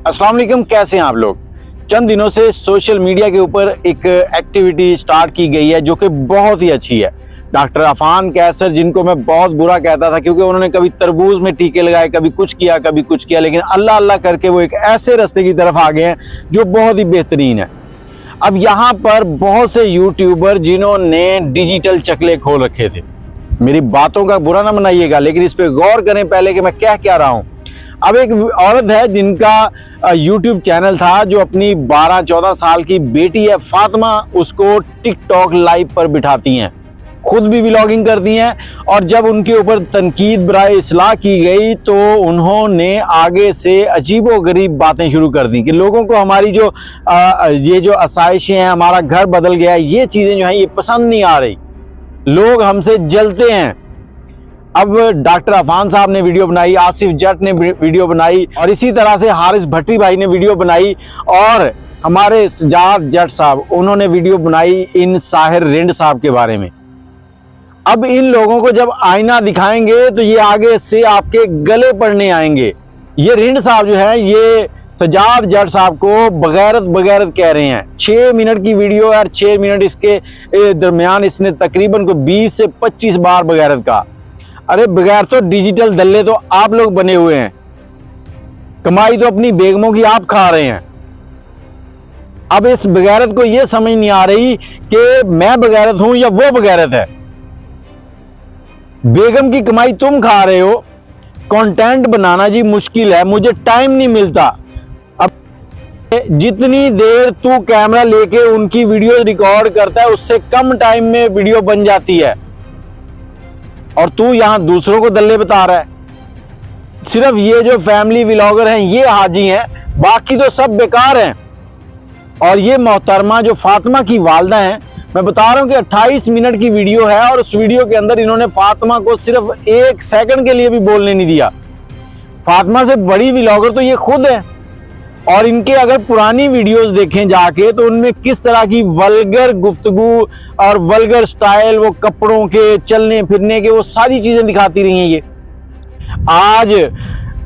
अस्सलाम वालेकुम, कैसे हैं आप लोग। चंद दिनों से सोशल मीडिया के ऊपर एक एक्टिविटी स्टार्ट की गई है जो कि बहुत ही अच्छी है। डॉक्टर अफान कैसर, जिनको मैं बहुत बुरा कहता था क्योंकि उन्होंने कभी तरबूज में टीके लगाए, कभी कुछ किया कभी कुछ किया, लेकिन अल्लाह अल्लाह करके वो एक ऐसे रास्ते की तरफ आ गए हैं जो बहुत ही बेहतरीन है। अब यहाँ पर बहुत से यूट्यूबर जिन्होंने डिजिटल चकले खोल रखे थे, मेरी बातों का बुरा ना मनाइएगा, लेकिन इस पर गौर करें पहले कि मैं क्या रहा हूँ। अब एक औरत है जिनका यूट्यूब चैनल था, जो अपनी 12-14 साल की बेटी है फातिमा, उसको टिकटॉक लाइव पर बिठाती हैं, खुद भी व्लॉगिंग करती हैं। और जब उनके ऊपर तनकीद बराए इस्लाह की गई तो उन्होंने आगे से अजीबोगरीब बातें शुरू कर दी कि लोगों को हमारी जो ये जो आसाइशें हैं, हमारा घर बदल गया है, ये चीज़ें जो हैं ये पसंद नहीं आ रही, लोग हमसे जलते हैं। अब डॉक्टर अफान साहब ने वीडियो बनाई, आसिफ जट ने वीडियो बनाई, और इसी तरह से हारिस भट्टी भाई ने वीडियो बनाई, और हमारे सजाद जट साहब उन्होंने वीडियो बनाई इन साहिर रिंड साहब के बारे में। अब इन लोगों को जब आईना दिखाएंगे तो ये आगे से आपके गले पड़ने आएंगे। ये रिंड साहब जो है, ये सजाद जट साहब को बगैरत कह रहे हैं। 6 मिनट की वीडियो है और 6 मिनट इसके दरमियान इसने तकरीबन को 20 से 25 बार बगैरत का। अरे बगैर तो डिजिटल दल्ले तो आप लोग बने हुए हैं, कमाई तो अपनी बेगमों की आप खा रहे हैं। अब इस बगैरत को यह समझ नहीं आ रही कि मैं बगैरत हूं या वो बगैरत है। बेगम की कमाई तुम खा रहे हो, कंटेंट बनाना जी मुश्किल है, मुझे टाइम नहीं मिलता। अब जितनी देर तू कैमरा लेके उनकी वीडियो रिकॉर्ड करता है उससे कम टाइम में वीडियो बन जाती है, और तू यहां दूसरों को दल्ले बता रहा है। सिर्फ ये जो फैमिली व्लॉगर हैं ये हाजी हैं, बाकी तो सब बेकार हैं। और ये मोहतरमा जो फातिमा की वालदा हैं, मैं बता रहा हूं कि 28 मिनट की वीडियो है और उस वीडियो के अंदर इन्होंने फातिमा को सिर्फ 1 सेकंड के लिए भी बोलने नहीं दिया। फातिमा से बड़ी व्लॉगर तो ये खुद है, और इनके अगर पुरानी वीडियोस देखें जाके तो उनमें किस तरह की वल्गर गुफ्तगू और वल्गर स्टाइल, वो कपड़ों के, चलने फिरने के, वो सारी चीजें दिखाती रही हैं। ये आज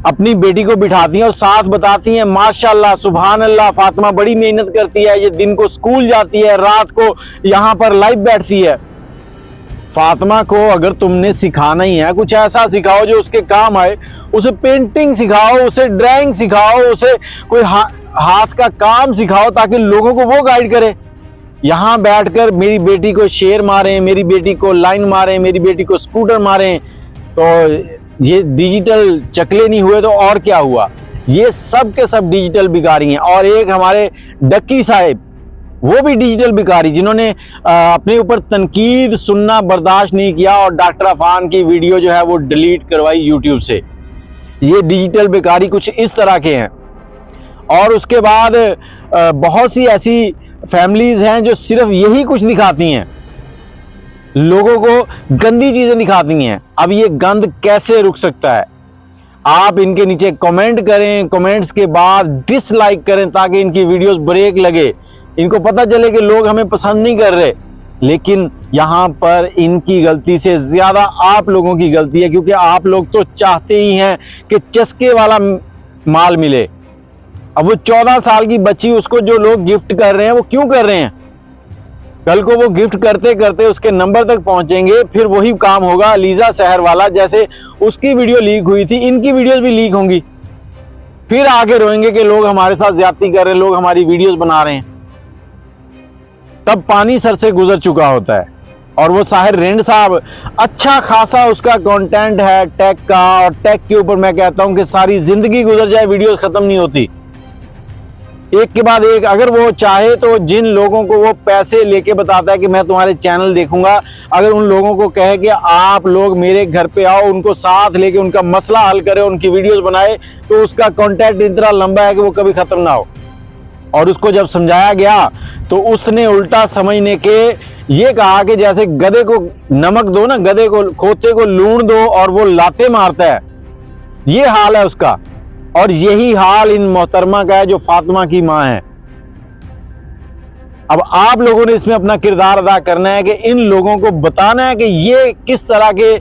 अपनी बेटी को बिठाती हैं और साथ बताती हैं माशाल्लाह सुभान अल्लाह, फातिमा बड़ी मेहनत करती है, ये दिन को स्कूल जाती है, रात को यहाँ पर लाइव बैठती है। फातिमा को अगर तुमने सिखाना ही है, कुछ ऐसा सिखाओ जो उसके काम आए। उसे पेंटिंग सिखाओ, उसे ड्राइंग सिखाओ, उसे कोई हाथ का काम सिखाओ ताकि लोगों को वो गाइड करे। यहाँ बैठकर मेरी बेटी को शेर मारें, मेरी बेटी को लाइन मारें, मेरी बेटी को स्कूटर मारें, तो ये डिजिटल चकले नहीं हुए तो और क्या हुआ। ये सब के सब डिजिटल भिखारी हैं। और एक हमारे डक्की साहब, वो भी डिजिटल भिखारी, जिन्होंने अपने ऊपर तनकीद सुनना बर्दाश्त नहीं किया और डॉक्टर अफान की वीडियो जो है वो डिलीट करवाई यूट्यूब से। ये डिजिटल भिखारी कुछ इस तरह के हैं। और उसके बाद बहुत सी ऐसी फैमिलीज हैं जो सिर्फ यही कुछ दिखाती हैं, लोगों को गंदी चीजें दिखाती हैं। अब ये गंद कैसे रुक सकता है? आप इनके नीचे कमेंट करें, कमेंट्स के बाद डिसलाइक करें ताकि इनकी वीडियोस ब्रेक लगे, इनको पता चले कि लोग हमें पसंद नहीं कर रहे। लेकिन यहाँ पर इनकी गलती से ज्यादा आप लोगों की गलती है, क्योंकि आप लोग तो चाहते ही हैं कि चस्के वाला माल मिले। अब वो 14 साल की बच्ची, उसको जो लोग गिफ्ट कर रहे हैं वो क्यों कर रहे हैं? कल को वो गिफ्ट करते करते उसके नंबर तक पहुंचेंगे, फिर वही काम होगा अलीजा सहर वाला, जैसे उसकी वीडियो लीक हुई थी, इनकी वीडियोस भी लीक होंगी। फिर आगे रोएंगे कि लोग हमारे साथ ज्यादती कर रहे हैं, लोग हमारी वीडियोस बना रहे हैं। तब पानी सर से गुजर चुका होता है। और वो साहिर रिंड साहब, अच्छा खासा उसका कंटेंट है टेक का, और टेक के ऊपर मैं कहता हूं कि सारी जिंदगी गुजर जाए वीडियोस खत्म नहीं होती, एक के बाद एक। अगर वो चाहे तो जिन लोगों को वो पैसे लेके बताता है कि मैं तुम्हारे चैनल देखूंगा, अगर उन लोगों को कहे कि आप लोग मेरे घर पे आओ, उनको साथ लेके उनका मसला हल करे, उनकी वीडियोस बनाए, तो उसका कॉन्टेक्ट इतना लंबा है कि वो कभी खत्म ना हो। और उसको जब समझाया गया तो उसने उल्टा समझने के ये कहा कि जैसे गधे को नमक दो ना, गधे को, खोते को लूण दो और वो लाते मारता है, ये हाल है उसका। और यही हाल इन मोहतरमा का है जो फातिमा की मां है। अब आप लोगों ने इसमें अपना किरदार अदा करना है कि इन लोगों को बताना है कि ये किस तरह के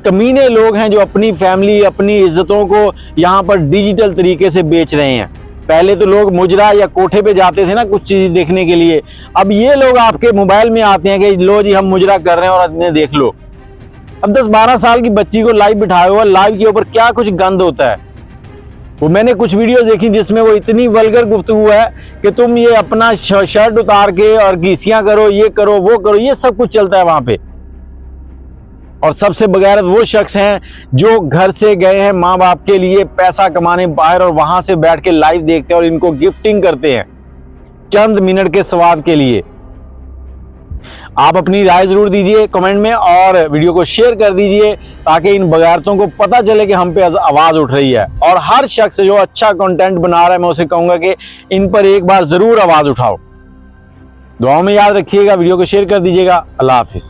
कमीने लोग हैं जो अपनी फैमिली, अपनी इज्जतों को यहाँ पर डिजिटल तरीके से बेच रहे हैं। पहले तो लोग मुजरा या कोठे पे जाते थे ना कुछ चीज देखने के लिए, अब ये लोग आपके मोबाइल में आते हैं कि लो जी हम मुजरा कर रहे हैं और इन्हें देख लो। अब 10-12 साल की बच्ची को लाइव बिठाया हुआ, लाइव के ऊपर क्या कुछ गंद होता है। वो मैंने कुछ वीडियो देखी जिसमें वो इतनी वल्गर गुफ्तगू है कि तुम ये अपना शर्ट उतार के और घीसियां करो, ये करो वो करो, ये सब कुछ चलता है वहां पे। और सबसे बगैरत वो शख्स हैं जो घर से गए हैं माँ बाप के लिए पैसा कमाने बाहर, और वहां से बैठ के लाइव देखते हैं और इनको गिफ्टिंग करते हैं चंद मिनट के स्वाद के लिए। आप अपनी राय जरूर दीजिए कमेंट में और वीडियो को शेयर कर दीजिए ताकि इन बगैरतों को पता चले कि हम पे आवाज उठ रही है। और हर शख्स जो अच्छा कंटेंट बना रहा है मैं उसे कहूंगा कि इन पर एक बार जरूर आवाज उठाओ। दुआओं में याद रखिएगा, वीडियो को शेयर कर दीजिएगा। अल्लाह हाफिज।